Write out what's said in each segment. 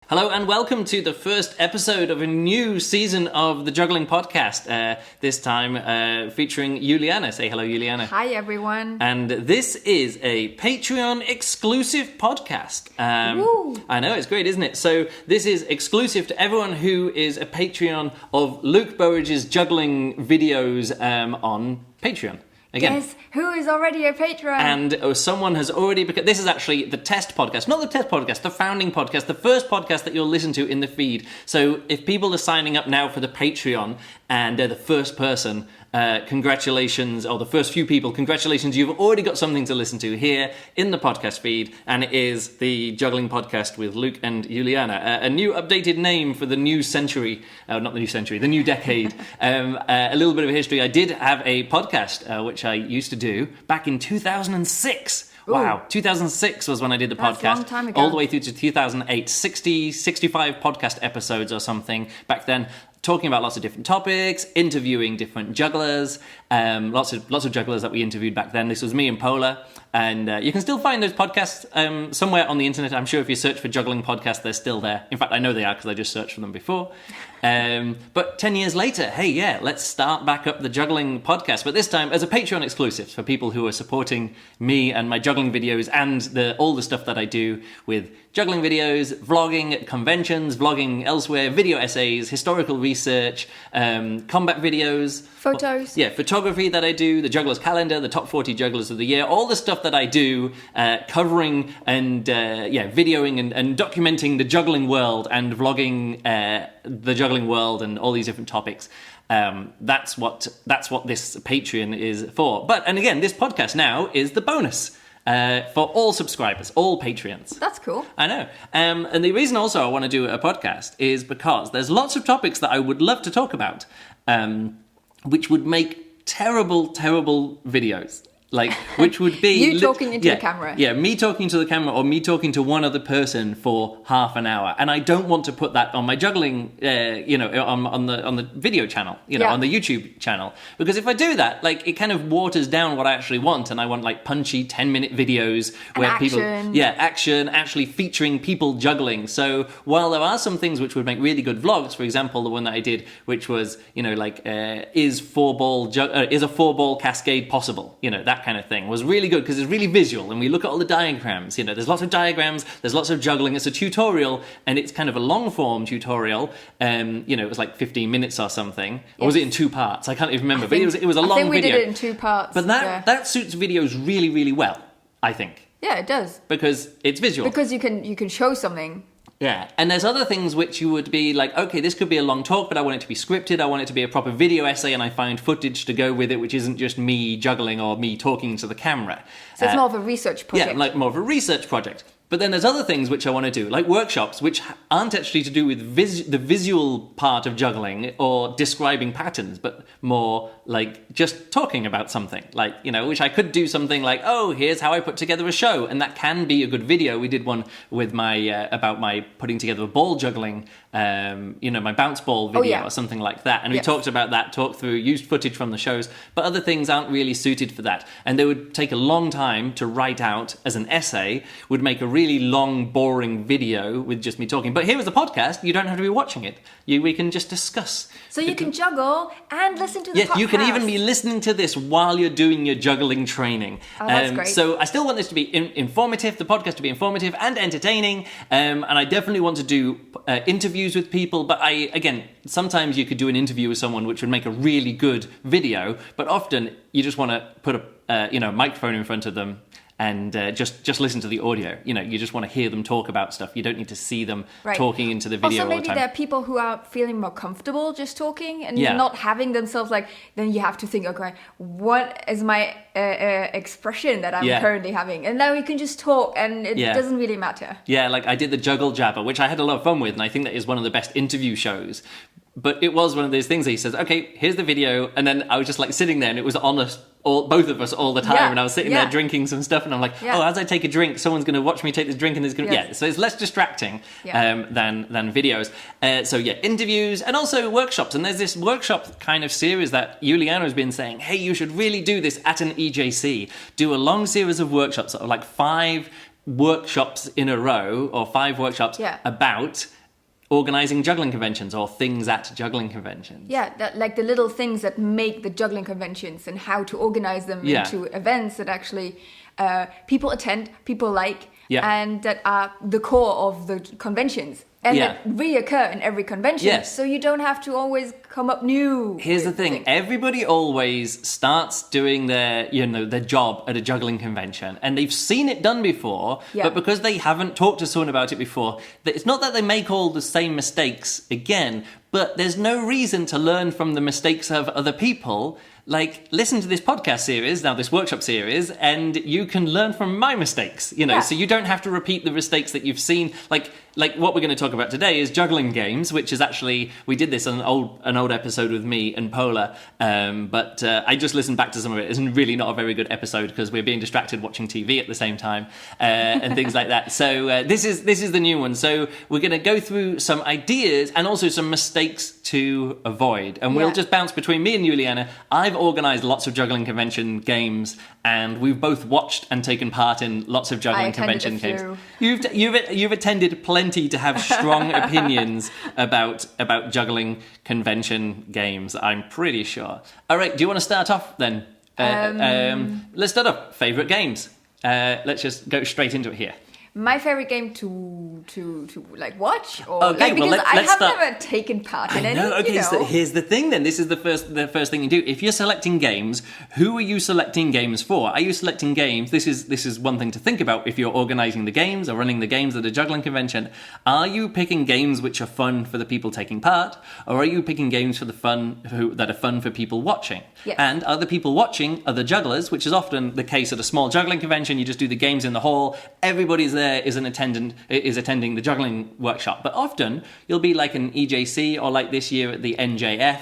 Hello and welcome to the first episode of a new season of the Juggling Podcast. This time featuring Juliana. Say hello, Juliana. Hi, everyone. And this is a Patreon exclusive podcast. I know, it's great, isn't it? So this is exclusive to everyone who is a Patreon of Luke Burridge's juggling videos on Patreon. Again. Yes, who is already a patron? And someone has already... Because this is actually the test podcast. Not the test podcast, the founding podcast. The first podcast that you'll listen to in the feed. So if people are signing up now for the Patreon and they're the first person, congratulations. Or the first few people, congratulations. You've already got something to listen to here in the podcast feed. And it is the Juggling Podcast with Luke and Juliana. A new updated name for the new century. Not the new century, the new decade. A little bit of history. I did have a podcast, which I used to do back in 2006. Ooh. Wow, 2006 was when I did the podcast. That's a long time ago. All the way through to 2008, 65 podcast episodes or something back then, talking about lots of different topics, interviewing different jugglers, lots of jugglers that we interviewed back then. This was me and Pola, and you can still find those podcasts somewhere on the internet. I'm sure if you search for Juggling Podcast, they're still there. In fact, I know they are because I just searched for them before. But 10 years later, hey, yeah, let's start back up the Juggling Podcast, but this time as a Patreon exclusive for people who are supporting me and my juggling videos and all the stuff that I do with juggling videos, vlogging at conventions, vlogging elsewhere, video essays, historical research, combat videos. Photos. Yeah, photography that I do, the Juggler's Calendar, the top 40 jugglers of the year, all the stuff that I do, covering and videoing and documenting the juggling world and vlogging the juggling world and all these different topics. That's what this Patreon is for. And again, this podcast now is the bonus. For all subscribers, all Patreons. That's cool. I know. And the reason also I want to do a podcast is because there's lots of topics that I would love to talk about, which would make terrible videos. Like, which would be... You talking into the camera. Yeah, me talking to the camera or me talking to one other person for half an hour. And I don't want to put that on my juggling, on the video channel, on the YouTube channel. Because if I do that, like, it kind of waters down what I actually want. And I want, like, punchy 10-minute videos where people... Yeah, action, actually featuring people juggling. So while there are some things which would make really good vlogs, for example, the one that I did, which was, is a four-ball cascade possible? That kind of thing was really good because it's really visual and we look at all the diagrams. There's lots of diagrams, there's lots of juggling. It's a tutorial and it's kind of a long form tutorial. It was like 15 minutes or something. Yes. Or was it in two parts? I can't even remember. But it was a long video. I think we did it in two parts. But that suits videos really, really well, I think. Yeah, it does. Because it's visual. Because you can show something. Yeah, and there's other things which you would be like, okay, this could be a long talk, but I want it to be scripted, I want it to be a proper video essay, and I find footage to go with it, which isn't just me juggling or me talking to the camera. So it's more of a research project. Yeah, like more of a research project. But then there's other things which I want to do, like workshops, which aren't actually to do with the visual part of juggling or describing patterns, but more like just talking about something. Like, which I could do something like, oh, here's how I put together a show. And that can be a good video. We did one with about my putting together a ball juggling, my bounce ball video or something like that. And we talked about that, used footage from the shows. But other things aren't really suited for that. And they would take a long time to write out as an essay, would make a really long, boring video with just me talking. But here is a podcast. You don't have to be watching it. We can just discuss. So you can juggle and listen to the podcast. Yes, you can even be listening to this while you're doing your juggling training. Oh, that's great. So I still want this to be informative, the podcast to be informative and entertaining. And I definitely want to do interviews with people. But sometimes you could do an interview with someone which would make a really good video. But often you just want to put a microphone in front of them and just listen to the audio. You just want to hear them talk about stuff. You don't need to see them talking into the video all the time. Also, maybe there are people who are feeling more comfortable just talking and not having themselves then you have to think, okay, what is my expression that I'm currently having? And now you can just talk and it doesn't really matter. Yeah, like I did the Juggle Jabber, which I had a lot of fun with, and I think that is one of the best interview shows. But it was one of those things that he says, okay, here's the video. And then I was just like sitting there and it was on us, both of us all the time. Yeah, and I was sitting there drinking some stuff and I'm like, as I take a drink, someone's going to watch me take this drink and there's going to, so it's less distracting than videos. Interviews and also workshops. And there's this workshop kind of series that Juliana has been saying, hey, you should really do this at an EJC. Do a long series of workshops, sort of like 5 workshops in a row, or 5 workshops about organising juggling conventions or things at juggling conventions. Yeah, like the little things that make the juggling conventions and how to organise them into events that actually people attend, people like, and that are the core of the conventions. And that reoccur in every convention. Yes. So you don't have to always come up new. Here's the thing. Everybody always starts doing their job at a juggling convention. And they've seen it done before. Yeah. But because they haven't talked to someone about it before, it's not that they make all the same mistakes again, but there's no reason to learn from the mistakes of other people. Like, listen to this podcast series, now this workshop series, and you can learn from my mistakes, so you don't have to repeat the mistakes that you've seen. Like what we're going to talk about today is Juggling Games, which is actually, we did this on an old episode with me and Pola, but I just listened back to some of it. It's really not a very good episode because we're being distracted watching TV at the same time, and things like that. So this is the new one. So we're going to go through some ideas and also some mistakes to avoid, and we'll just bounce between me and Juliana. I've organised lots of juggling convention games, and we've both watched and taken part in lots of juggling convention games. You've attended plenty to have strong opinions about juggling convention games, I'm pretty sure. All right, do you want to start off then? Let's start off. Favourite games. Let's just go straight into it here. My favorite game to like watch, or okay, because let's I have start. never taken part in any. Okay, so here's the thing then. This is the first thing you do. If you're selecting games, who are you selecting games for? Are you selecting games? This is one thing to think about if you're organising the games or running the games at a juggling convention. Are you picking games which are fun for the people taking part, or are you picking games for that are fun for people watching? Yes. And are the people watching are the jugglers, which is often the case at a small juggling convention. You just do the games in the hall. Everybody's there. Is attending the juggling workshop, but often you'll be like an EJC or like this year at the NJF.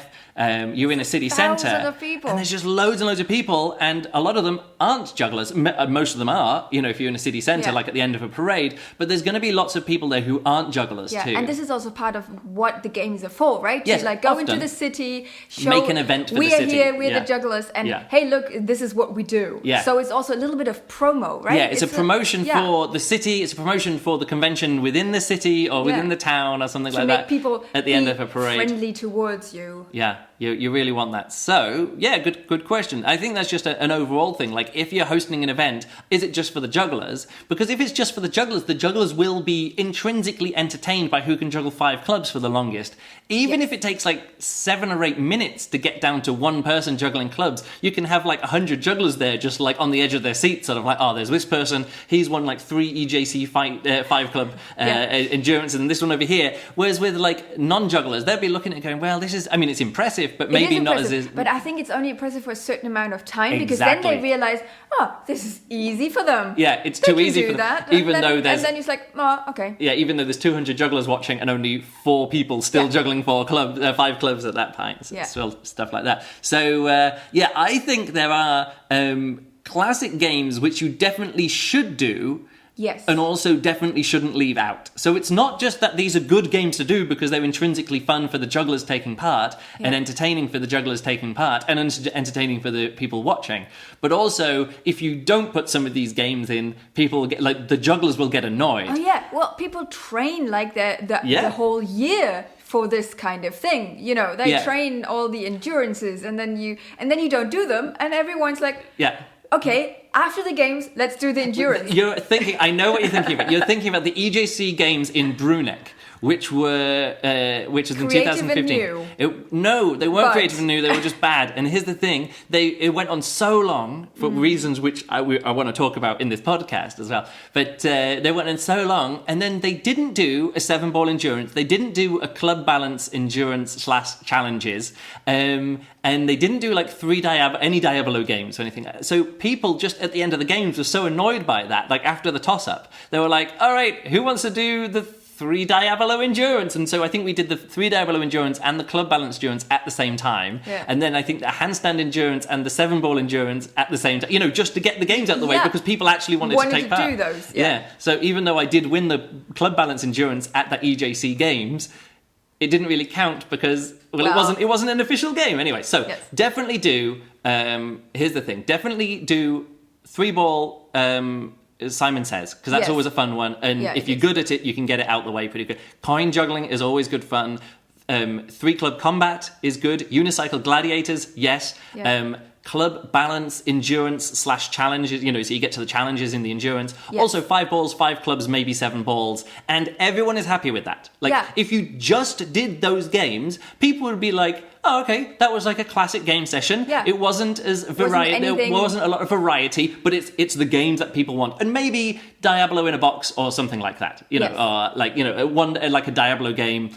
You're in a city centre, and there's just loads and loads of people, and a lot of them aren't jugglers. Most of them are, if you're in a city centre, like at the end of a parade. But there's going to be lots of people there who aren't jugglers too. And this is also part of what the games are for, right? Yes, to go into the city, show make an event for the city. We are here, we're the jugglers, and hey, look, this is what we do. Yeah. So it's also a little bit of promo, right? Yeah, it's a promotion for the city. It's a promotion for the convention within the city or within the town or something like that. To make people at the end of a parade, friendly towards you. Yeah. You really want that. So, good question. I think that's just an overall thing. Like, if you're hosting an event, is it just for the jugglers? Because if it's just for the jugglers will be intrinsically entertained by who can juggle 5 clubs for the longest. Even if it takes like 7 or 8 minutes to get down to one person juggling clubs, you can have like 100 jugglers there just like on the edge of their seat, sort of like, there's this person, he's won like 3 EJC 5 club endurance, and this one over here. Whereas with like non-jugglers, they'll be looking at it going, well, it's impressive, but maybe not as... But I think it's only impressive for a certain amount of time, because then they realise, this is easy for them. Yeah, it's too easy for them. That. And then it's like, okay. Yeah, even though there's 200 jugglers watching and only 4 people still juggling 5 clubs at that point. So still stuff like that. So, I think there are classic games which you definitely should do. Yes. And also definitely shouldn't leave out. So it's not just that these are good games to do because they're intrinsically fun for the jugglers taking part and entertaining for the jugglers taking part and entertaining for the people watching. But also, if you don't put some of these games in, the jugglers will get annoyed. Oh yeah, well, people train like the whole year for this kind of thing. They train all the endurances, and then you don't do them, and everyone's like, okay, after the games, let's do the endurance. I know what you're thinking about. You're thinking about the EJC games in Bruneck, which was in 2015. No, they weren't creative and new. They were just bad. And here's the thing: it went on so long for reasons which I want to talk about in this podcast as well. But they went on so long, and then they didn't do a 7-ball endurance. They didn't do a club balance endurance / challenges. And they didn't do like any Diabolo games or anything. So people just at the end of the games were so annoyed by that. Like after the toss-up, they were like, all right, who wants to do the 3 Diabolo endurance? And so I think we did the 3 Diabolo endurance and the club balance endurance at the same time. Yeah. And then I think the handstand endurance and the 7-ball endurance at the same time, just to get the games out of the way, because people actually wanted to take part. Do those. Yeah. So even though I did win the club balance endurance at the EJC games, it didn't really count because it wasn't an official game anyway. So definitely do. Here's the thing: definitely do 3-ball Simon Says, because that's always a fun one. And if you're good at it, you can get it out the way pretty good. Coin juggling is always good fun. 3-club combat is good. Unicycle gladiators, yes. Club balance, endurance / challenges, so you get to the challenges in the endurance. Yes. Also 5 balls, 5 clubs, maybe 7 balls. And everyone is happy with that. If you just did those games, people would be like, oh, okay, that was like a classic game session. Yeah. It wasn't as variety. There wasn't a lot of variety, but it's the games that people want. And maybe Diablo in a box or something like that. Like a Diablo game.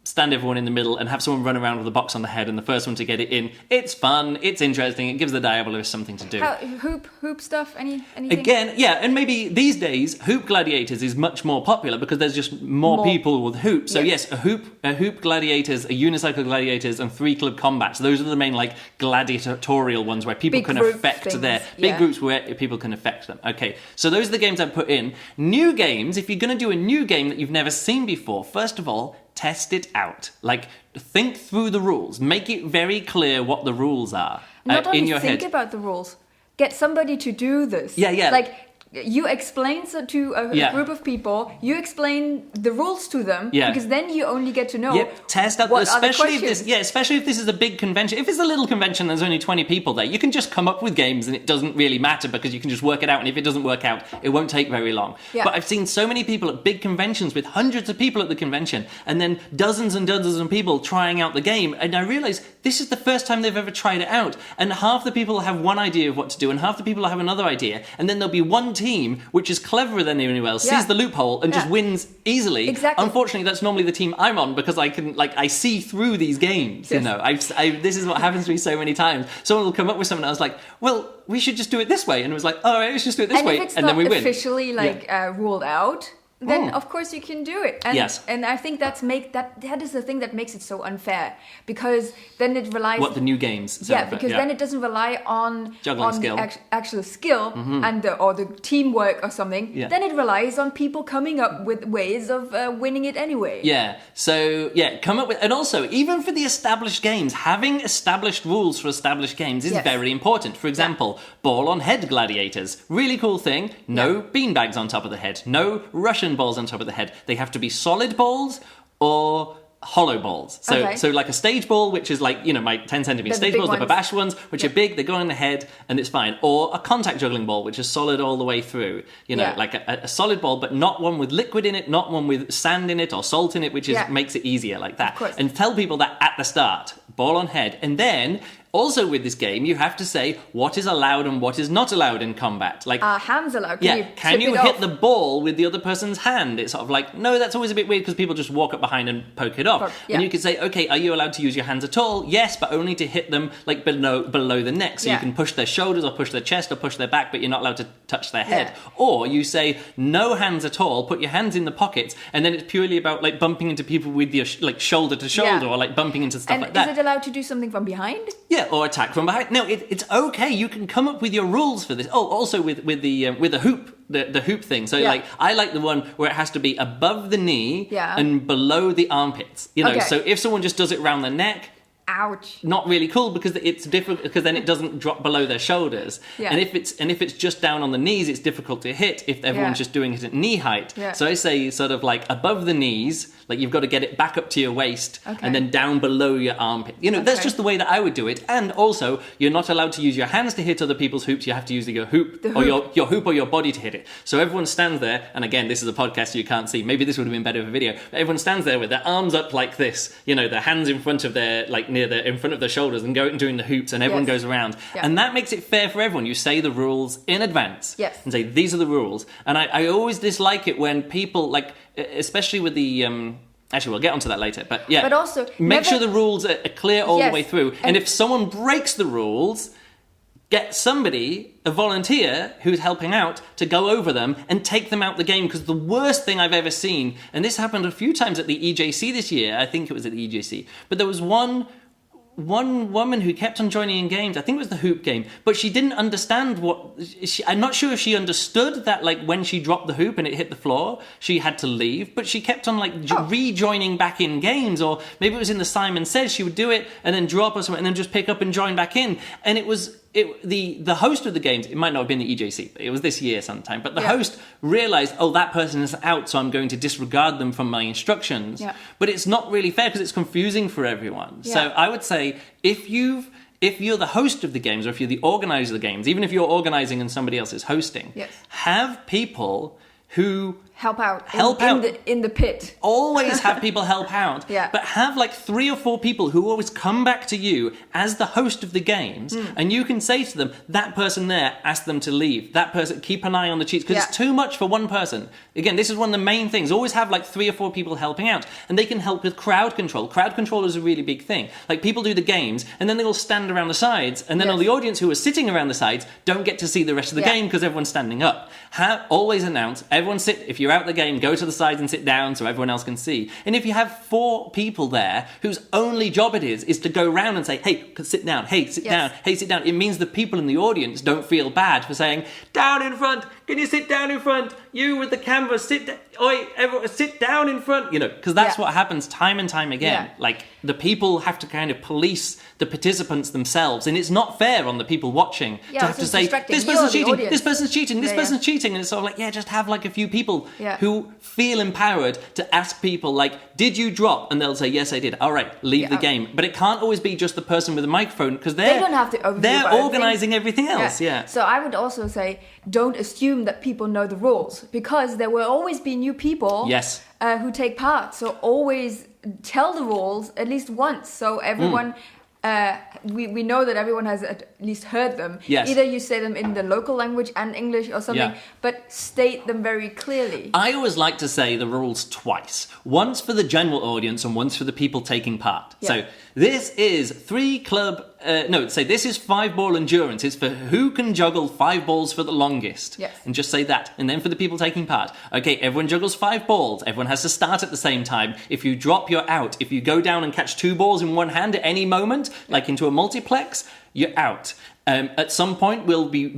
Stand everyone in the middle and have someone run around with a box on the head and the first one to get it in. It's fun, it's interesting, it gives the Diabolists something to do. Hoop stuff, anything? Again, yeah, and maybe these days, Hoop Gladiators is much more popular because there's just more people with hoops. So yes, a hoop gladiators, a unicycle gladiators, and 3-club combats. Those are the main gladiatorial ones where people can affect big groups where people can affect them. Okay, so those are the games I put in. New games, if you're going to do a new game that you've never seen before, first of all, test it out. Think through the rules. Make it very clear what the rules are in your head. Think about the rules. Get somebody to do this. Yeah. You explain to a group of people, you explain the rules to them, because then you only get to know test out, especially if this is a big convention. If it's a little convention, there's only 20 people there, you can just come up with games and it doesn't really matter because you can just work it out, and if it doesn't work out, it won't take very long. But I've seen so many people at big conventions with hundreds of people at the convention, and then dozens and dozens of people trying out the game, and I realise this is the first time they've ever tried it out, and half the people have one idea of what to do, and half the people have another idea, and then there'll be one team which is cleverer than anyone else, sees the loophole and just wins easily. Exactly. Unfortunately, that's normally the team I'm on because I can I see through these games. Yes. This is what happens to me so many times. Someone will come up with something and I was like, well, we should just do it this way, and it was like, all right, let's just do it this way, and then we win. And if it's not officially ruled out, then of course you can do it. And I think that is the thing that makes it so unfair, because then it relies the new games. Then it doesn't rely on juggling skill, actual skill and or the teamwork or something. Yeah. Then it relies on people coming up with ways of winning it anyway. Yeah. So come up with, and also even for the established games, having established rules for established games is very important. For example, ball on head gladiators, really cool thing. No beanbags on top of the head. No Russian balls on top of the head. They have to be solid balls or hollow balls. So like a stage ball, which is my 10 centimeter stage balls, the Babash ones, which are big, they go in the head and it's fine. Or a contact juggling ball, which is solid all the way through. Like a solid ball, but not one with liquid in it, not one with sand in it or salt in it, which makes it easier like that. And tell people that at the start, ball on head. And then also with this game, you have to say what is allowed and what is not allowed in combat. Hands allowed. Can you hit the ball with the other person's hand? It's sort of no, that's always a bit weird because people just walk up behind and poke it off. And you could say, okay, are you allowed to use your hands at all? Yes, but only to hit them below the neck. So you can push their shoulders or push their chest or push their back, but you're not allowed to touch their head. Or you say no hands at all, put your hands in the pockets, and then it's purely about bumping into people with your shoulder to shoulder or bumping into stuff like that. Is it allowed to do something from behind? Yeah, or attack from behind. No, it's okay. You can come up with your rules for this. Oh, also with the hoop, the hoop thing. So I like the one where it has to be above the knee and below the armpits. So if someone just does it around the neck, ouch, not really cool because it's different because then it doesn't drop below their shoulders. And if it's just down on the knees, it's difficult to hit if everyone's just doing it at knee height. So I say sort of above the knees, you've got to get it back up to your waist and then down below your armpit. That's just the way that I would do it. And also, you're not allowed to use your hands to hit other people's hoops. You have to use your hoop or your hoop or your body to hit it. So everyone stands there, and again, this is a podcast so you can't see. Maybe this would have been better for video. But everyone stands there with their arms up like this, their hands in front of their in front of their shoulders and doing the hoops, and everyone goes around. And that makes it fair for everyone. You say the rules in advance and say, these are the rules. And I always dislike it when people, especially with the... Actually, we'll get onto that later. But but also, make sure the rules are clear all the way through. And if someone breaks the rules, get somebody, a volunteer who's helping out, to go over them and take them out the game. Because the worst thing I've ever seen, and this happened a few times at the EJC this year, I think it was at the EJC, but there was one woman who kept on joining in games. I think it was the hoop game, but she didn't understand I'm not sure if she understood that when she dropped the hoop and it hit the floor, she had to leave, but she kept on rejoining back in games, or maybe it was in the Simon Says she would do it and then drop or something and then just pick up and join back in, and it was the host of the games, it might not have been the EJC, but it was this year sometime, but the host realized, oh, that person is out, so I'm going to disregard them from my instructions. Yeah. But it's not really fair because it's confusing for everyone. Yeah. So I would say if you're the host of the games, or if you're the organizer of the games, even if you're organizing and somebody else is hosting, have people who help out in the pit. Always have people help out. But have like 3 or 4 people who always come back to you as the host of the games, and you can say to them, that person there, ask them to leave. That person, keep an eye on the cheats, because it's too much for one person. Again, this is one of the main things. Always have like 3 or 4 people helping out, and they can help with crowd control. Crowd control is a really big thing. Like people do the games, and then they all stand around the sides, and then all the audience who are sitting around the sides don't get to see the rest of the game because everyone's standing up. Always announce, everyone sit, if you're out the game, go to the sides and sit down so everyone else can see. And if you have 4 people there whose only job it is to go around and say, hey, sit down, hey, sit down, hey, sit down, it means the people in the audience don't feel bad for saying, down in front, can you sit down in front? You with the camera, sit down. Oi, everyone, sit down in front, because that's what happens time and time again. Like, the people have to kind of police the participants themselves, and it's not fair on the people watching to have to say, this person's cheating, this person's cheating, this person's cheating, and it's sort of like, just have like a few people who feel empowered to ask people, like, did you drop? And they'll say, yes, I did. All right, leave the game. But it can't always be just the person with a microphone, because they don't have to they're organizing everything else. So I would also say, don't assume that people know the rules, because there will always be new people who take part. So always tell the rules at least once, so everyone we know that everyone has at least heard them. Either you say them in the local language and English or something, but state them very clearly. I always like to say the rules twice. Once for the general audience and once for the people taking part. So this is this is 5-ball endurance. It's for who can juggle 5 balls for the longest. And just say that. And then for the people taking part. Okay, everyone juggles 5 balls. Everyone has to start at the same time. If you drop, you're out. If you go down and catch 2 balls in one hand at any moment, like into a multiplex, you're out. At some point we'll be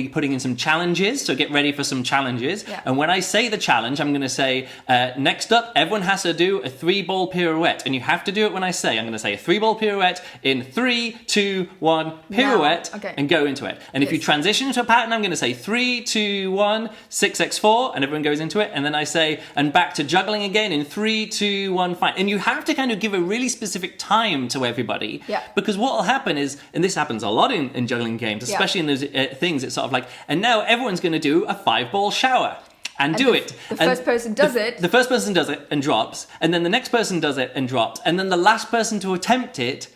putting in some challenges, so get ready for some challenges. And when I say the challenge, I'm going to say next up, everyone has to do a 3-ball pirouette, and you have to do it when I say. I'm going to say a 3-ball pirouette in 3, 2, 1 pirouette, and go into it. And if you transition into a pattern, I'm going to say 3, 2, 1 6x4, and everyone goes into it. And then I say, and back to juggling again in 3, 2, 1 5. And you have to kind of give a really specific time to everybody, because what will happen is, and this happens a lot in juggling games, especially in those things, it's sort of like, and now everyone's going to do a 5-ball shower and do it. The first person does it. The first person does it and drops, and then the next person does it and drops, and then the last person to attempt it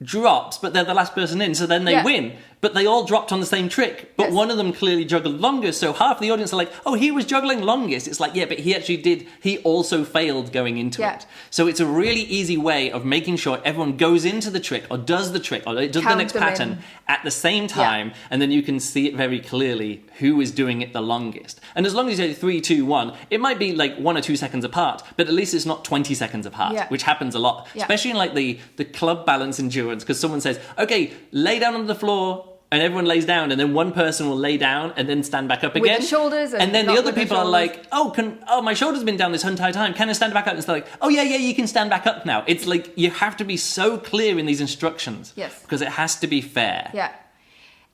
drops, but they're the last person in, so then they win. But they all dropped on the same trick, but one of them clearly juggled longest, so half the audience are like, oh, he was juggling longest. It's like, but he also failed going into it. So it's a really easy way of making sure everyone goes into the trick, or does the trick, or does the next pattern at the same time, and then you can see it very clearly who is doing it the longest. And as long as you say 3, 2, 1, it might be like 1 or 2 seconds apart, but at least it's not 20 seconds apart, which happens a lot, especially in like the club balance endurance, because someone says, okay, lay down on the floor, and everyone lays down, and then one person will lay down and then stand back up again. With the shoulders, and then the other people are like, my shoulder's been down this entire time. Can I stand back up? And it's like, you can stand back up now. It's like you have to be so clear in these instructions, because it has to be fair.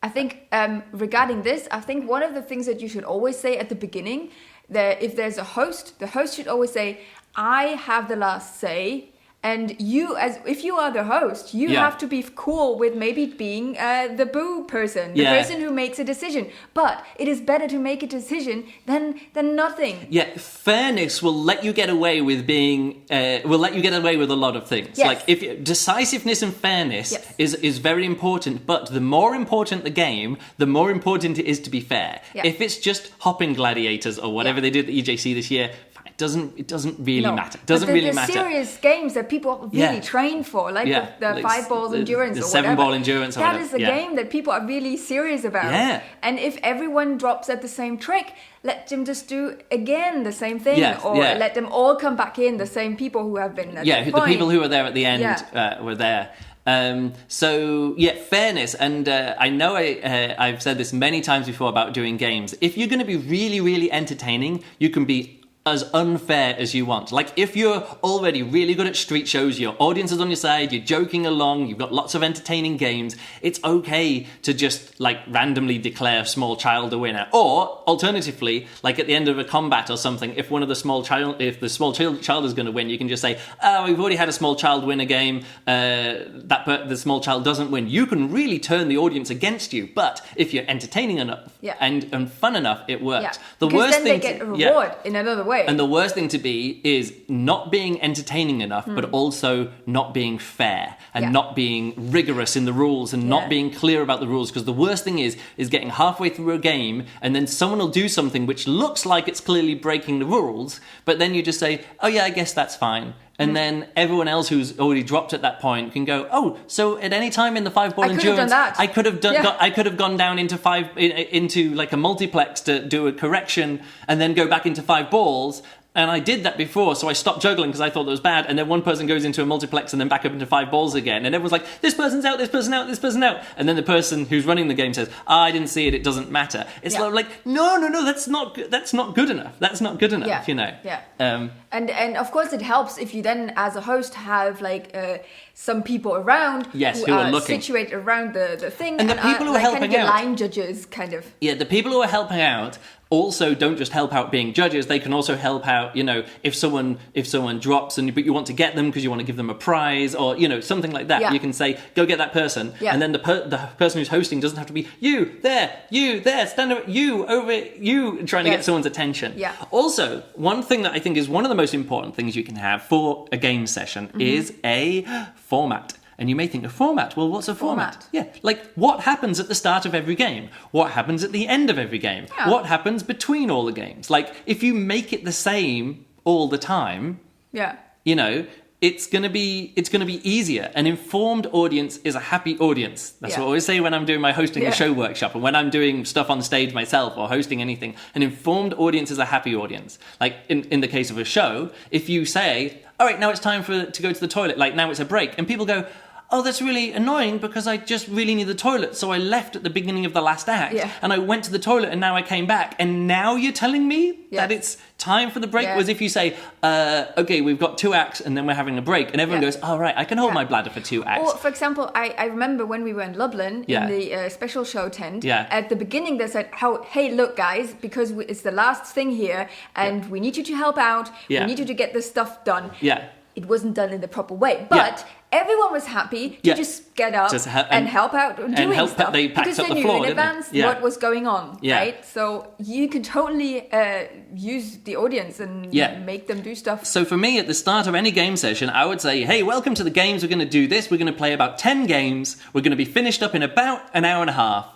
I think regarding this, I think one of the things that you should always say at the beginning, that if there's a host, the host should always say, I have the last say. And if you are the host, you have to be cool with maybe being the boo person, the person who makes a decision. But it is better to make a decision than nothing. Fairness will let you get away with a lot of things. Like decisiveness and fairness is very important. But the more important the game, the more important it is to be fair. If it's just hopping gladiators or whatever they did at the EJC this year, it doesn't really matter. It doesn't really matter. The serious games that people really train for, like the 5 balls endurance, the or whatever. 7-ball endurance. That is a game that people are really serious about. And if everyone drops at the same trick, let them just do again the same thing, let them all come back in. The same people who have been at that point. The people who were there at the end were there. Fairness, and I know I've said this many times before about doing games. If you're going to be really, really entertaining, you can be as unfair as you want. Like, if you're already really good at street shows, your audience is on your side, you're joking along, you've got lots of entertaining games, it's okay to just, like, randomly declare a small child a winner. Or, alternatively, like at the end of a combat or something, if the small child is going to win, you can just say, oh, we've already had a small child win a game, the small child doesn't win. You can really turn the audience against you, but if you're entertaining enough and fun enough, it works. The because worst then thing they get a reward in another way. And the worst thing to be is not being entertaining enough, but also not being fair and not being rigorous in the rules and not being clear about the rules. Because the worst thing is getting halfway through a game and then someone will do something which looks like it's clearly breaking the rules, but then you just say, oh yeah, I guess that's fine. And then everyone else who's already dropped at that point can go, oh, so at any time in the 5-ball endurance, I could have gone down into like a multiplex to do a correction and then go back into 5 balls. And I did that before, so I stopped juggling because I thought that was bad. And then one person goes into a multiplex and then back up into 5 balls again. And everyone's like, this person's out, this person out, this person out. And then the person who's running the game says, I didn't see it, it doesn't matter. It's like, no, that's not good enough. That's not good enough, you know. Yeah. And of course it helps if you then, as a host, have like some people around who are looking. Situated around the thing. And the people who are helping out. Line judges, kind of. Yeah, the people who are helping out also don't just help out being judges, they can also help out, you know, if someone drops but you want to get them because you want to give them a prize or, you know, something like that. You can say, go get that person. And then the person who's hosting doesn't have to be you there, stand over, you over, you trying to get someone's attention. Also, one thing that I think is one of the most important things you can have for a game session is a format. And you may think, a format? Well, what's a format? Yeah, like what happens at the start of every game? What happens at the end of every game? What happens between all the games? Like, if you make it the same all the time, you know, it's gonna be easier. An informed audience is a happy audience. That's what I always say when I'm doing my hosting a show workshop and when I'm doing stuff on stage myself or hosting anything. An informed audience is a happy audience. Like in the case of a show, if you say, all right, now it's time to go to the toilet, like now it's a break, and people go, oh, that's really annoying because I just really need the toilet. So I left at the beginning of the last act and I went to the toilet and now I came back. And now you're telling me that it's time for the break? Whereas if you say, okay, we've got 2 acts and then we're having a break. And everyone goes, oh, right, I can hold my bladder for 2 acts. Or, for example, I remember when we were in Lublin in the special show tent, at the beginning they said, hey, look, guys, because it's the last thing here and we need you to help out. We need you to get this stuff done. It wasn't done in the proper way, but everyone was happy to just get up and help out doing stuff because they knew in advance what was going on, right? So you could totally use the audience and make them do stuff. So for me, at the start of any game session, I would say, hey, welcome to the games. We're going to do this. We're going to play about 10 games. We're going to be finished up in about an hour and a half.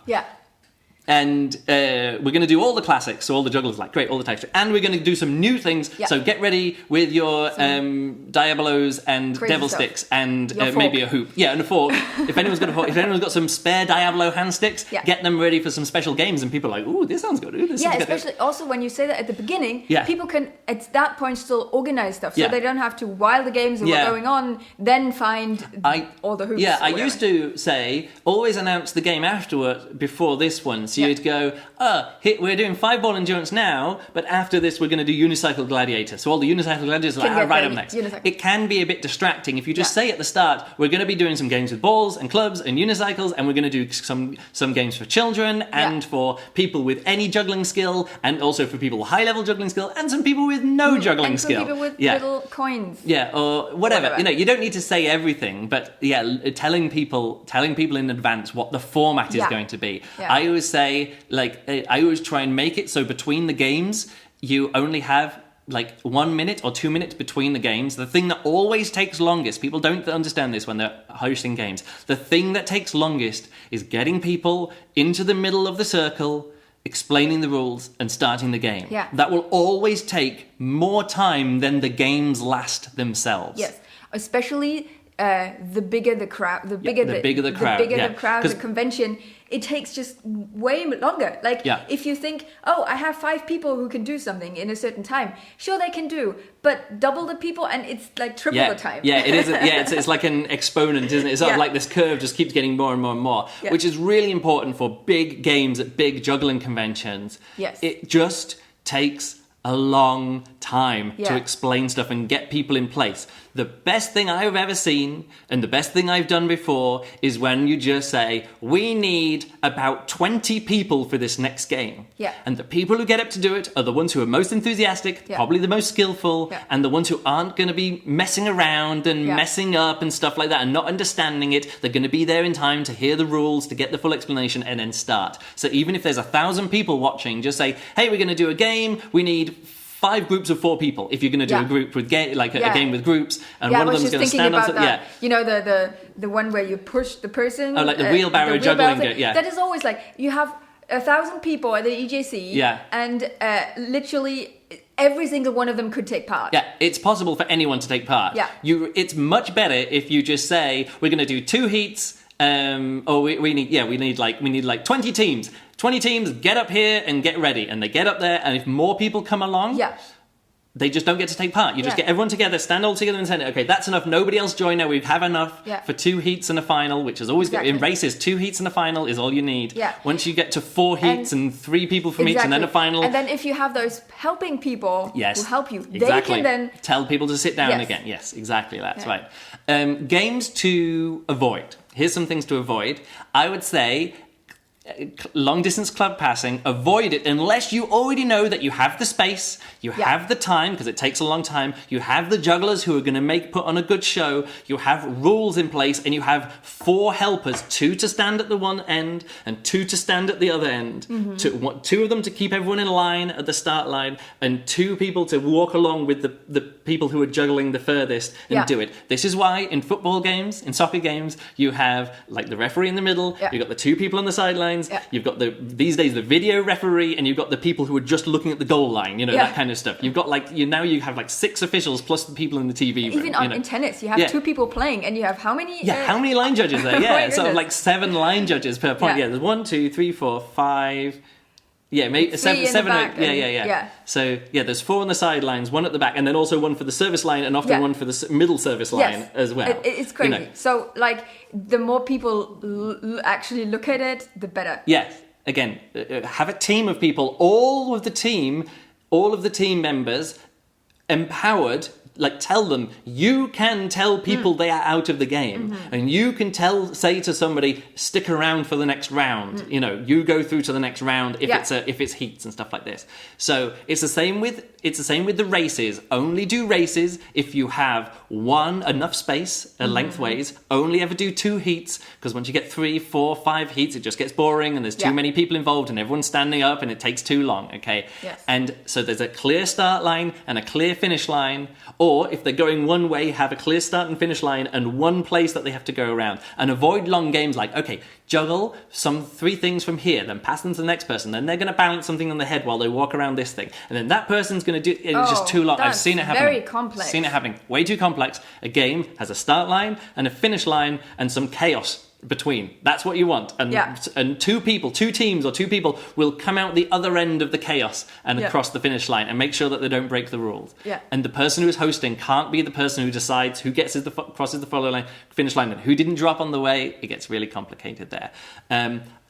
And we're going to do all the classics, so all the jugglers, like, great, all the types. And we're going to do some new things, so get ready with your Diabolos and Devil Sticks and maybe a hoop. Yeah, and a fork. If anyone's got some spare Diabolo hand sticks, get them ready for some special games. And people are like, ooh, this sounds good. Ooh, this sounds good. Especially also when you say that at the beginning, people can, at that point, still organize stuff. So they don't have to, while the games are going on, then find all the hoops. Yeah, I used to say, always announce the game afterward, before this one. So you'd go, we're doing 5-ball endurance now, but after this we're going to do unicycle gladiator. So all the unicycle gladiators are like, right up next. It can be a bit distracting if you just say at the start, we're going to be doing some games with balls and clubs and unicycles, and we're going to do some games for children and for people with any juggling skill, and also for people with high-level juggling skill, and some people with no juggling skill. And some people with little coins. Yeah, or whatever. You know, you don't need to say everything, but telling people in advance what the format is going to be. I always say, I always try and make it so between the games you only have like 1 minute or 2 minutes between the games. The thing that always takes longest, people don't understand this when they're hosting games, the thing that takes longest is getting people into the middle of the circle, explaining the rules and starting the game. That will always take more time than the games last themselves. Yes, especially the bigger the crowd, the bigger the crowd, the convention, it takes just way longer. Like, if you think, oh, I have 5 people who can do something in a certain time, sure they can do, but double the people and it's like triple the time. It is. It's like an exponent, isn't it? It's sort of like this curve just keeps getting more and more and more, which is really important for big games at big juggling conventions. It just takes a long time to explain stuff and get people in place. The best thing I've ever seen and the best thing I've done before is when you just say, we need about 20 people for this next game. Yeah. And the people who get up to do it are the ones who are most enthusiastic, probably the most skillful, and the ones who aren't going to be messing around and messing up and stuff like that and not understanding it. They're going to be there in time to hear the rules, to get the full explanation, and then start. So even if there's 1,000 people watching, just say, hey, we're going to do a game. We need 5 groups of 4 people. If you're going to do a group with a game with groups, and one of them's going to stand on something. You know, the one where you push the person. Oh, like the wheelbarrow juggling. That is always like you have 1,000 people at the EJC. Yeah. And literally every single one of them could take part. Yeah, it's possible for anyone to take part. Yeah. It's much better if you just say we're going to do 2 heats. We need like 20 teams. 20 teams, get up here and get ready. And they get up there, and if more people come along, they just don't get to take part. You just get everyone together, stand all together and say, okay, that's enough. Nobody else join now. We have enough for 2 heats and a final, which is always good. In races, 2 heats and a final is all you need. Yeah. Once you get to 4 heats and 3 people from each and then a final. And then if you have those helping people who help you, exactly. they can then tell people to sit down again. Yes, exactly. That's right. Games to avoid. Here's some things to avoid. I would say long distance club passing, avoid it unless you already know that you have the space, you have the time, because it takes a long time, you have the jugglers who are going to put on a good show, you have rules in place, and you have 4 helpers, 2 to stand at the one end and 2 to stand at the other end. 2 of them to keep everyone in line at the start line, and 2 people to walk along with the people who are juggling the furthest and do it. This is why in football games, in soccer games, you have like the referee in the middle, you've got the 2 people on the sidelines, you've got these days the video referee, and you've got the people who are just looking at the goal line, that kind of stuff. You've got you have 6 officials plus the people in the TV room. Even in tennis, you have 2 people playing, and you have how many? How many line judges there? Yeah, sort of 7 line judges per point. Yeah, there's 1, 2, 3, 4, 5. Yeah, maybe 7 or 8. Yeah. So there's 4 on the sidelines, 1 at the back, and then also 1 for the service line, and often 1 for the middle service line as well. It's crazy. So the more people actually look at it, the better. Yes. Again, have a team of people, all of the team members empowered. Tell them, you can tell people they are out of the game, and you can say to somebody, stick around for the next round. You go through to the next round if it's heats and stuff like this. So it's the same with the races. Only do races if you have enough space lengthways. Only ever do 2 heats, because once you get 3, 4, 5 heats, it just gets boring, and there's too many people involved, and everyone's standing up, and it takes too long. Okay. Yes. And so there's a clear start line and a clear finish line. Or if they're going one way, have a clear start and finish line and 1 place that they have to go around. And avoid long games juggle 3 things from here, then pass them to the next person. Then they're going to balance something on their head while they walk around this thing. And then that person's going to do it. It's just too long. I've seen it happen. Very complex. Seen it happening. Way too complex. A game has a start line and a finish line and some chaos between. That's what you want. And 2 teams or 2 people will come out the other end of the chaos and across the finish line and make sure that they don't break the rules. And the person who is hosting can't be the person who decides who crosses the finish line and who didn't drop on the way. It gets really complicated there.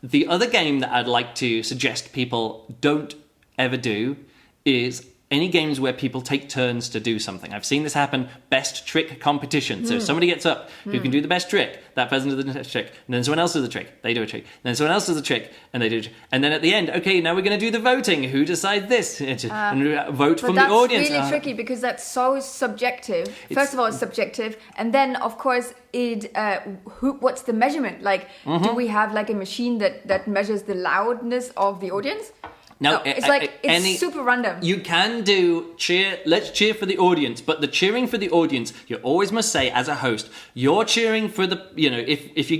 The other game that I'd like to suggest people don't ever do is any games where people take turns to do something. I've seen this happen, best trick competition. So if somebody gets up who can do the best trick, that person does the next trick, and then someone else does the trick, they do a trick, and then someone else does a trick, and they do a trick. And then at the end, okay, now we're going to do the voting. Who decides this? And vote from the audience. That's really tricky because that's so subjective. First of all, it's subjective, and then, of course, what's the measurement? Do we have a machine that measures the loudness of the audience? No, it's super random. You can do let's cheer for the audience, but the cheering for the audience, you always must say as a host, you're cheering for the, if you're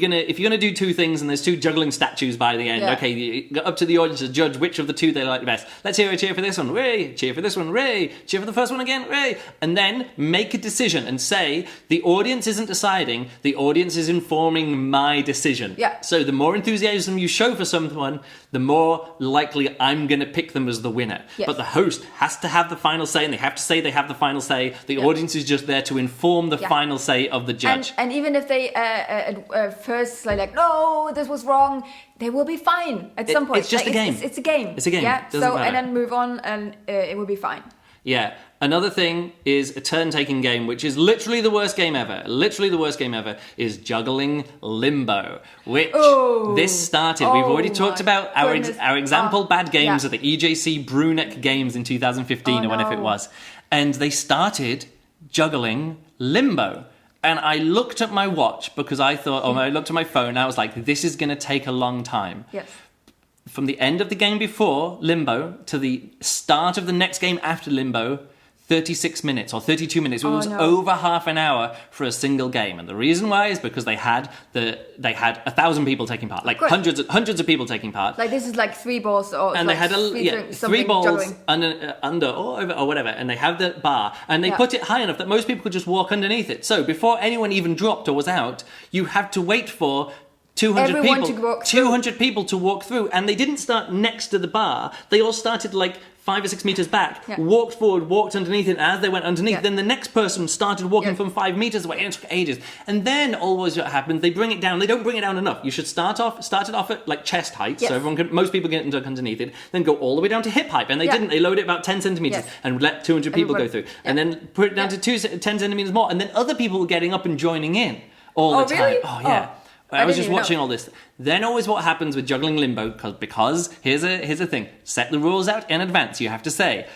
gonna do 2 things and there's 2 juggling statues by the end, okay, you go up to the audience to judge which of the 2 they like the best. Let's hear a cheer for this one, hooray! Cheer for this one, hooray! Cheer for the first one again, hooray! And then make a decision and say the audience isn't deciding, the audience is informing my decision. Yeah. So the more enthusiasm you show for someone, the more likely I'm I'm going to pick them as the winner. Yes. But the host has to have the final say, and they have to say they have the final say. The audience is just there to inform the final say of the judge. And even if they at first say like, no, this was wrong, they will be fine at some point. It's just a game. It's a game. It's a game. Yeah. Doesn't So matter. and then move on, and it will be fine. Yeah. Another thing is a turn-taking game, which is literally the worst game ever. Literally the worst game ever is Juggling Limbo, which this started. We've already talked about our example bad games at the EJC Bruneck Games in 2015 or whenever it was. And they started Juggling Limbo. And I looked at my watch because I thought, I looked at my phone and I was like, this is going to take a long time. Yes. From the end of the game before Limbo to the start of the next game after Limbo, 36 minutes or 32 minutes. It was over half an hour for a single game. And the reason why is because they had 1,000 people taking part, like hundreds of people taking part. Like this is like 3 balls or and like they had 3 balls juggling. under or over or whatever, and they have the bar and they put it high enough that most people could just walk underneath it. So before anyone even dropped or was out, you had to wait for 200 people to walk through, and they didn't start next to the bar. They all started like 5 or 6 meters back, walked forward, walked underneath it, and as they went underneath, then the next person started walking from 5 meters away, and it took ages. And then always what happens, they bring it down. They don't bring it down enough. You should start it off at like chest height, so most people get underneath it, then go all the way down to hip height, and they didn't. They lowered it about 10 centimeters and let 200 people go through, and then put it down to 10 centimeters more, and then other people were getting up and joining in all the time. Really? Oh yeah. I was just watching all this. Then always what happens with Juggling Limbo, because here's a thing. Set the rules out in advance. You have to say,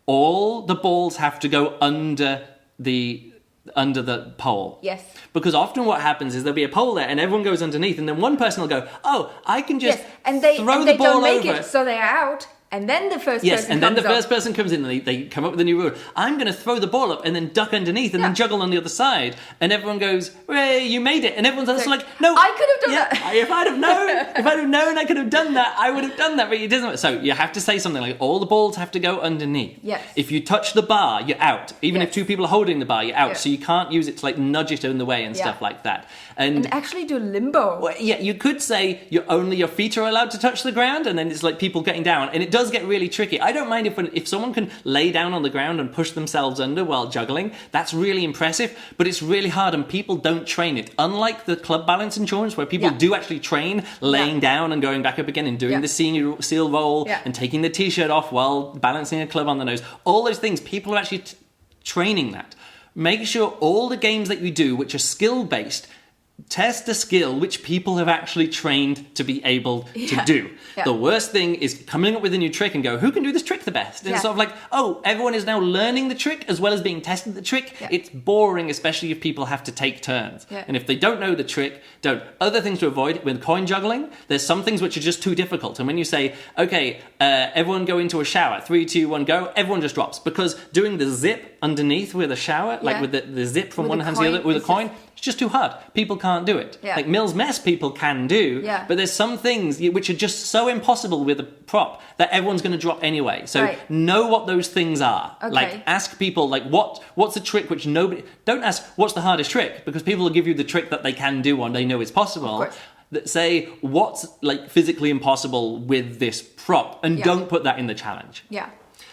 all the balls have to go under the pole. Yes. Because often what happens is there'll be a pole there and everyone goes underneath, and then one person will go, I can just throw the ball don't make over. It, so they are out. And then the first person comes in and they come up with a new rule. I'm going to throw the ball up and then duck underneath and then juggle on the other side. And everyone goes, "Hey, you made it!" And everyone's else like, "No, I could have done that. If I'd have known I could have done that, I would have done that." But it doesn't. So you have to say something like, "All the balls have to go underneath." Yes. If you touch the bar, you're out. Even if 2 people are holding the bar, you're out. So you can't use it to like nudge it in the way and stuff like that. And actually do limbo. Well, yeah, you could say only your feet are allowed to touch the ground, and then it's like people getting down, and it does get really tricky. I don't mind if someone can lay down on the ground and push themselves under while juggling. That's really impressive, but it's really hard, and people don't train it. Unlike the club balance endurance, where people do actually train laying down and going back up again and doing the seal roll and taking the t-shirt off while balancing a club on the nose. All those things, people are actually training that. Make sure all the games that you do, which are skill-based, test a skill which people have actually trained to be able to do. Yeah. The worst thing is coming up with a new trick and go, who can do this trick the best? And it's sort of like, everyone is now learning the trick as well as being tested the trick. Yeah. It's boring, especially if people have to take turns. Yeah. And if they don't know the trick, don't. Other things to avoid with coin juggling, there's some things which are just too difficult. And when you say, everyone go into a shower, 3, 2, 1, go, everyone just drops. Because doing the zip underneath with a shower, like with the zip from one hand to the other with a coin, it's just too hard. People can't do it. Yeah. Like Mills Mess people can do, but there's some things which are just so impossible with a prop that everyone's going to drop anyway. So know what those things are. Okay. Like ask people, like what's a trick which nobody... Don't ask what's the hardest trick, because people will give you the trick that they can do or they know is possible. That say what's like physically impossible with this prop, and don't put that in the challenge. Yeah.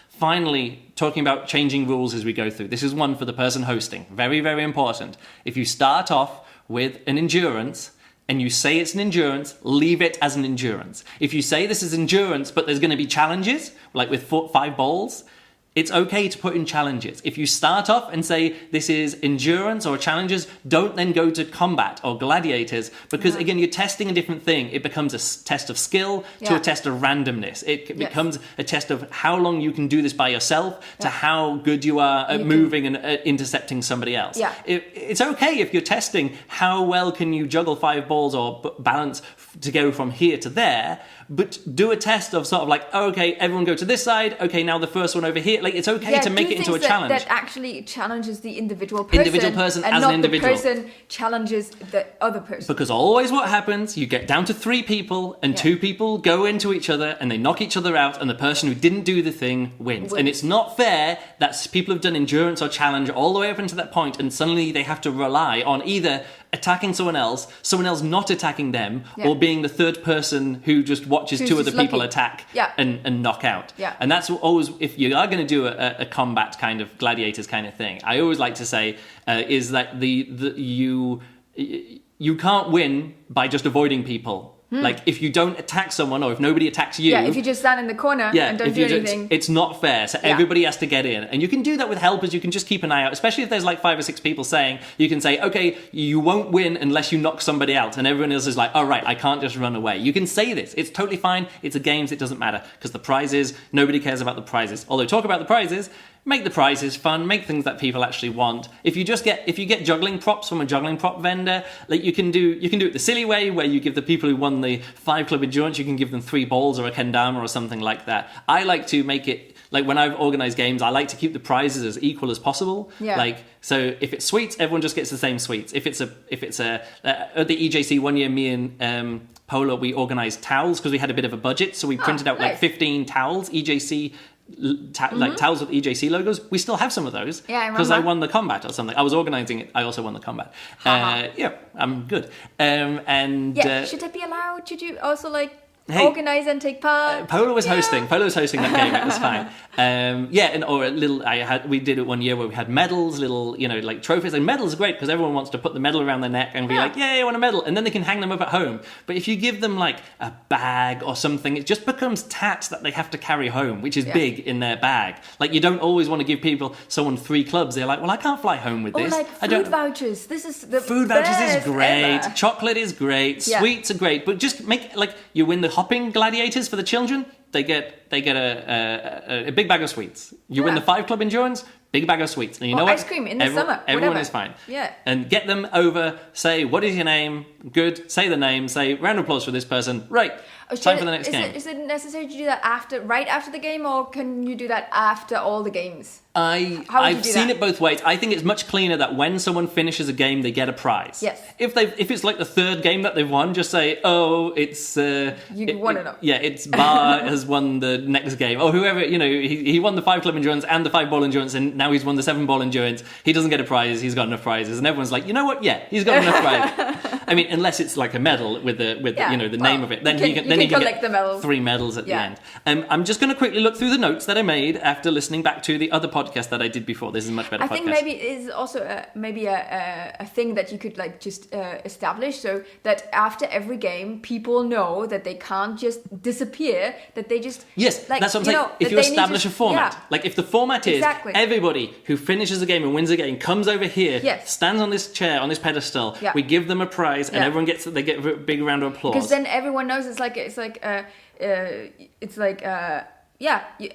Finally, talking about changing rules as we go through. This is one for the person hosting. Very, very important. If you start off with an endurance and you say it's an endurance, leave it as an endurance. If you say this is endurance, but there's going to be challenges, like with 5 balls, it's okay to put in challenges. If you start off and say this is endurance or challenges, don't then go to combat or gladiators, because again, you're testing a different thing. It becomes a test of skill to a test of randomness. It becomes a test of how long you can do this by yourself to how good you are at moving and intercepting somebody else. Yeah. It's okay if you're testing how well can you juggle 5 balls or balance to go from here to there, but do a test of sort of like, everyone go to this side. Okay, now the first one over here. Like, it's okay to make it into a challenge. That actually challenges the individual person. And as an individual. Not the person challenges the other person. Because always what happens, you get down to 3 people and 2 people go into each other and they knock each other out, and the person who didn't do the thing wins. And it's not fair that people have done endurance or challenge all the way up until that point, and suddenly they have to rely on either attacking someone else not attacking them, or being the third person who just watches two other people attack and knock out. Yeah. And that's always, if you are going to do a combat kind of gladiators kind of thing, I always like to say is that you can't win by just avoiding people. Like, if you don't attack someone, or if nobody attacks you... Yeah, if you just stand in the corner and don't do anything... It's not fair, so everybody has to get in. And you can do that with helpers, you can just keep an eye out, especially if there's like 5 or 6 people saying, you can say, okay, you won't win unless you knock somebody out, and everyone else is like, all right, I can't just run away. You can say this, it's totally fine, it's a games, it doesn't matter, because the prizes, nobody cares about the prizes. Although, talk about the prizes... Make the prizes fun, make things that people actually want. If you get juggling props from a juggling prop vendor, like you can do it the silly way, where you give the people who won the 5 club endurance, you can give them 3 balls or a kendama or something like that. I like to make it, like when I've organised games, I like to keep the prizes as equal as possible. Yeah. Like, so if it's sweets, everyone just gets the same sweets. If it's at the EJC one year, me and Polo, we organised towels because we had a bit of a budget, so we printed out like 15 towels, EJC. Like towels with EJC logos. We still have some of those because I won the combat or something. I was organising it. I also won the combat. Yeah, I'm good. Should I be allowed? Should you also like organise and take part? Polo was hosting. Polo was hosting that game. It was fine. We did it one year where we had medals, little like trophies. And medals are great because everyone wants to put the medal around their neck and be like, "Yay, I want a medal!" And then they can hang them up at home. But if you give them like a bag or something, it just becomes tats that they have to carry home, which is big in their bag. Like, you don't always want to give someone 3 clubs. They're like, "Well, I can't fly home with this." Or like food vouchers. This is the food vouchers is great. Ever. Chocolate is great. Yeah. Sweets are great. But just make like you win the hopping gladiators for the children. They get a big bag of sweets. You win the 5 club endurance, big bag of sweets. And you know what? Ice cream in the summer. Everyone is fine. Yeah. And get them over. Say, what is your name? Good. Say the name. Say, round of applause for this person. Right. Time for the next game. Is it necessary to do that right after the game, or can you do that after all the games? I've seen it both ways. I think it's much cleaner that when someone finishes a game, they get a prize. Yes. If it's like the 3rd game that they've won, just say, it's you won it. Yeah, it's Bar has won the next game, or whoever. He won the 5 club endurance and the 5 ball endurance, and now he's won the 7 ball endurance. He doesn't get a prize. He's got enough prizes, and everyone's like, you know what? Yeah, he's got enough prize. I mean, unless it's like a medal with the name of it, then he can collect the medals. 3 medals at the end. I'm just going to quickly look through the notes that I made after listening back to the other podcast that I did before. This is a much better podcast. I think maybe it is also a thing that you could like just establish, so that after every game, people know that they can't just disappear, that they just... Yes, like, that's what I'm saying. If you establish a format, like if the format is everybody who finishes a game and wins a game comes over here, stands on this chair, on this pedestal, we give them a prize, and everyone get a big round of applause. Because then everyone knows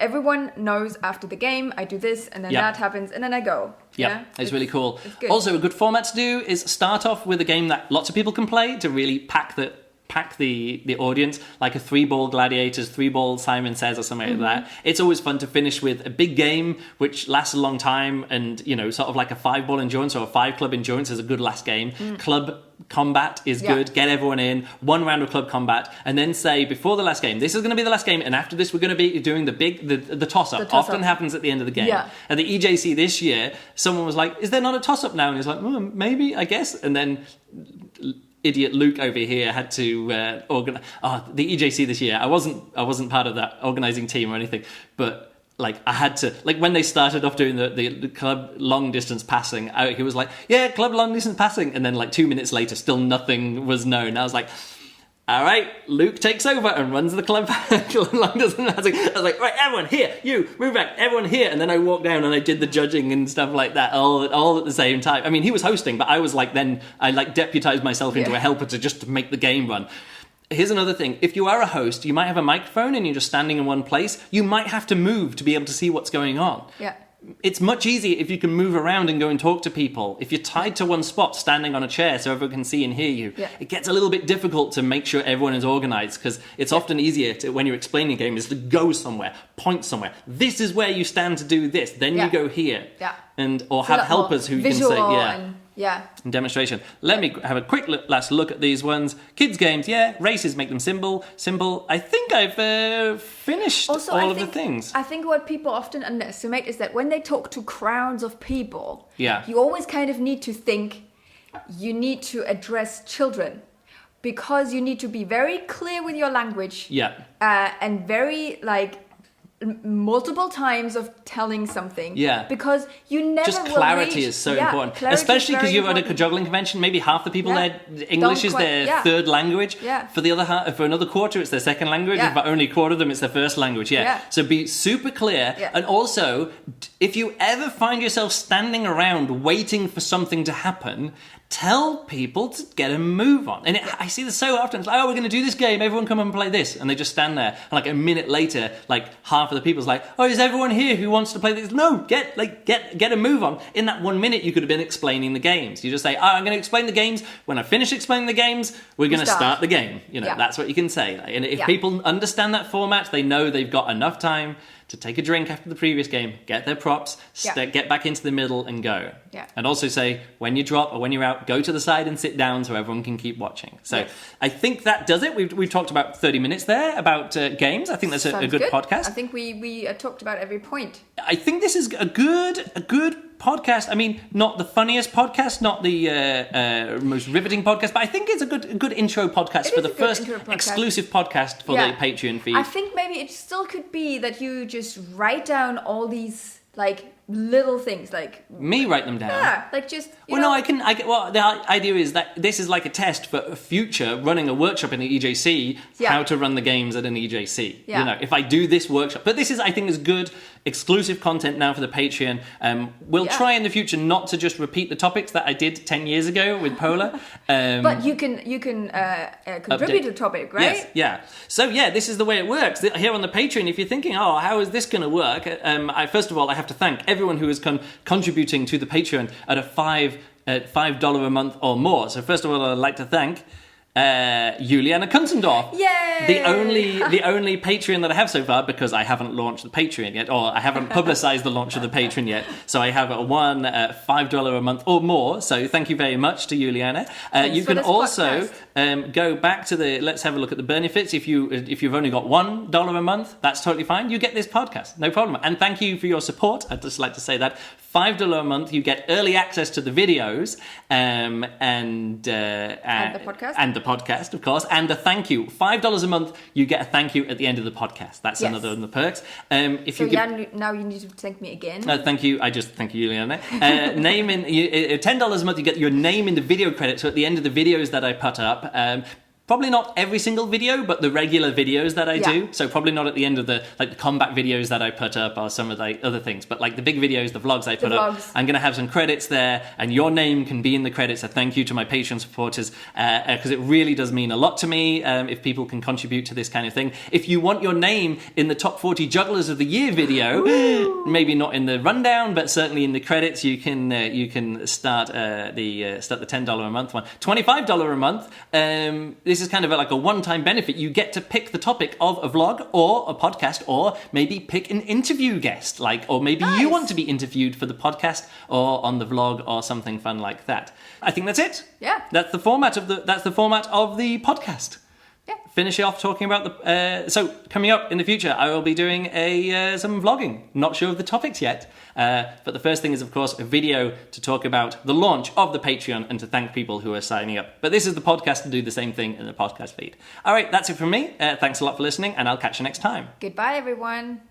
everyone knows after the game, I do this, and then that happens, and then I go. Yeah, it's really cool. It's also, a good format to do is start off with a game that lots of people can play to really pack the audience, like a 3-ball gladiators, 3-ball Simon Says or something like that. It's always fun to finish with a big game which lasts a long time, and sort of like a 5-ball endurance or a 5 club endurance is a good last game. Club combat is good. Get everyone in, 1 round of club combat, and then say before the last game, this is going to be the last game, and after this we're going to be doing the toss-up. Often happens at the end of the game. At the EJC this year, someone was like, is there not a toss-up now? And he's like, maybe, I guess. And then idiot Luke over here had to organize the EJC this year. I wasn't part of that organising team or anything, but like I had to, like when they started off doing the club long distance passing, he was like, yeah, club long distance passing, and then like 2 minutes later still nothing was known. I was like, all right, Luke takes over and runs the club long distance passing. I was like, right, everyone here, you move back, everyone here, and then I walked down and I did the judging and stuff like that all at the same time. I mean, he was hosting, but I was like, then I like deputized myself into a helper to make the game run. Here's another thing. If you are a host, you might have a microphone and you're just standing in one place. You might have to move to be able to see what's going on. Yeah. It's much easier if you can move around and go and talk to people. If you're tied to one spot, standing on a chair so everyone can see and hear you, it gets a little bit difficult to make sure everyone is organised, because it's often easier to, when you're explaining a game, is to go somewhere, point somewhere. This is where you stand to do this. Then you go here. Yeah. Or have helpers who can say, and demonstration. Let me have a quick last look at these ones. Kids games, races, make them simple. I think I've finished all of the things. I think what people often underestimate is that when they talk to crowds of people, you always kind of need to think, you need to address children because you need to be very clear with your language. Yeah. And very multiple times of telling something. Yeah. Because you never just clarity is so important. Especially because you're at a juggling convention, maybe half the people there, English is their third language. Yeah. For the other half, for another quarter, it's their second language. Yeah. And for only a quarter of them, it's their first language. Yeah. So be super clear. Yeah. And also, if you ever find yourself standing around waiting for something to happen, tell people to get a move on. And I see this so often. It's like, oh, we're going to do this game. Everyone come and play this. And they just stand there. And like a minute later, like half of the people's like, oh, is everyone here who wants to play this? No, get a move on. In that 1 minute, you could have been explaining the games. You just say, oh, I'm going to explain the games. When I finish explaining the games, we're going to start the game. That's what you can say. And if people understand that format, they know they've got enough time to take a drink after the previous game, get their props, get back into the middle and go. Yeah. And also say, when you drop or when you're out, go to the side and sit down so everyone can keep watching. So I think that does it. We've talked about 30 minutes there about games. I think that's a good podcast. I think we talked about every point. I think this is a good podcast. I mean, not the funniest podcast, not the most riveting podcast, but I think it's a good intro podcast for the first exclusive podcast for the Patreon feed. I think maybe it still could be that you just write down all these little things, me write them down. Yeah, just. The idea is that this is like a test for future running a workshop in the EJC, how to run the games at an EJC. Yeah. If I do this workshop, but this is, I think, is good exclusive content now for the Patreon. We'll try in the future not to just repeat the topics that I did 10 years ago with Pola. But you can contribute to the topic, right? Yes, yeah. So this is the way it works. Here on the Patreon, if you're thinking, oh, how is this going to work? First of all, I have to thank everyone who is contributing to the Patreon at a $5 a month or more. So first of all, I'd like to thank Juliana Kuntendorf. Yay! The only Patreon that I have so far, because I haven't launched the Patreon yet, or I haven't publicized the launch of the Patreon yet. So I have one $5 a month or more. So thank you very much to Juliana. You can also go back to let's have a look at the benefits. If you've only got $1 a month, that's totally fine. You get this podcast, no problem. And thank you for your support. I'd just like to say that. $5 a month, you get early access to the videos and the podcast. And the podcast, of course, and a thank you. $5 a month, you get a thank you at the end of the podcast. That's another of the perks. Now you need to thank me again. Thank you. I just thank you, Juliana. $10 a month, you get your name in the video credits. So at the end of the videos that I put up. Probably not every single video, but the regular videos that I do. So probably not at the end of the combat videos that I put up or some of the other things. But the big videos, the vlogs I put up, I'm going to have some credits there. And your name can be in the credits. So thank you to my Patreon supporters because it really does mean a lot to me if people can contribute to this kind of thing. If you want your name in the top 40 Jugglers of the Year video, maybe not in the rundown, but certainly in the credits, you can start the $10 a month one. $25 a month. This is kind of like a one-time benefit. You get to pick the topic of a vlog or a podcast, or maybe pick an interview guest, or maybe you want to be interviewed for the podcast or on the vlog or something fun like that. I think that's it. Yeah. That's the format of the podcast. Yeah. Finish off talking about so coming up in the future, I will be doing some vlogging. Not sure of the topics yet, but the first thing is, of course, a video to talk about the launch of the Patreon and to thank people who are signing up. But this is the podcast to do the same thing in the podcast feed. All right, that's it from me. Thanks a lot for listening, and I'll catch you next time. Goodbye, everyone.